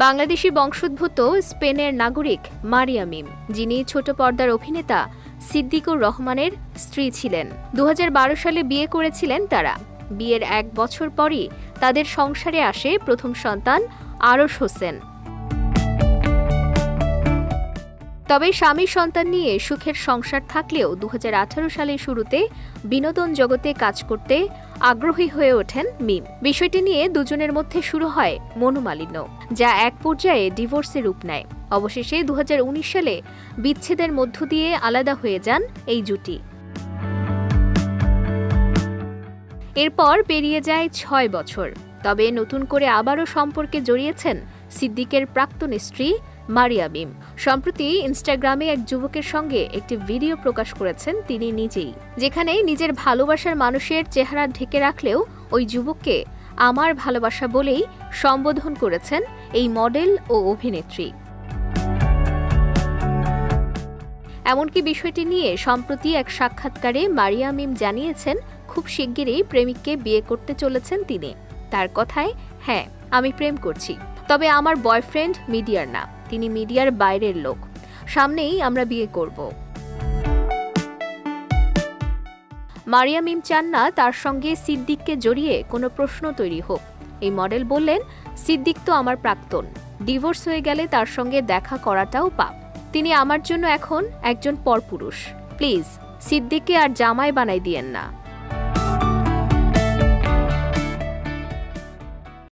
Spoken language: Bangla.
বাংলাদেশি বংশোদ্ভূত স্পেনের নাগরিক মারিয়া মিম, যিনি ছোট পর্দার অভিনেতা সিদ্দিকুর রহমানের স্ত্রী ছিলেন। 2012 সালে বিয়ে করেছিলেন তারা। বিয়ের 1 বছর পরই তাদের সংসারে আসে প্রথম সন্তান আরশ হোসেন। তবে স্বামী সন্তান নিয়ে সুখের সংসার থাকলেও 2018 সালের শুরুতে বিনোদন জগতে কাজ করতে আগ্রহী হয়ে ওঠেন মিম। বিষয়টি নিয়ে দুজনের মধ্যে শুরু হয় মনোমালিন্য, যা এক পর্যায়ে ডিভোর্সে রূপ নেয়। অবশেষে 2019 সালে বিচ্ছেদের মধ্য দিয়ে আলাদা হয়ে যান এই জুটি। এরপর পেরিয়ে যায় 6 বছর। তবে নতুন করে আবারও সম্পর্কে জড়িয়েছেন সিদ্দিকের প্রাক্তন স্ত্রী মারিয়া মিম। সম্প্রতি ইনস্টাগ্রামে এক যুবকের সঙ্গে একটি ভিডিও প্রকাশ করেছেন তিনি নিজেই, যেখানে নিজের ভালোবাসার মানুষের চেহারা ঢেকে রাখলেও ওই যুবককে আমার ভালোবাসা বলেই সম্বোধন করেছেন এই মডেল ও অভিনেত্রী। এমনকি বিষয়টি নিয়ে সম্প্রতি এক সাক্ষাৎকারে মারিয়া মিম জানিয়েছেন খুব শিগগিরই প্রেমিককে বিয়ে করতে চলেছেন তিনি। তার কথায়, হ্যাঁ, আমি প্রেম করছি, তবে আমার বয়ফ্রেন্ড মিডিয়ার না, তিনি মিডিয়ার বাইরের লোক। সামনেই আমরা বিয়ে করব। মারিয়া মিম চান না তার সঙ্গে সিদ্দিককে জড়িয়ে কোনো প্রশ্ন তৈরি হোক। এই মডেল বললেন, সিদ্দিক তো আমার প্রাক্তন, ডিভোর্স হয়ে গেলে তার সঙ্গে দেখা করাটাও পাপ। তিনি আমার জন্য এখন একজন পরপুরুষ। প্লিজ সিদ্দিককে আর জামাই বানাই দিয়েন না।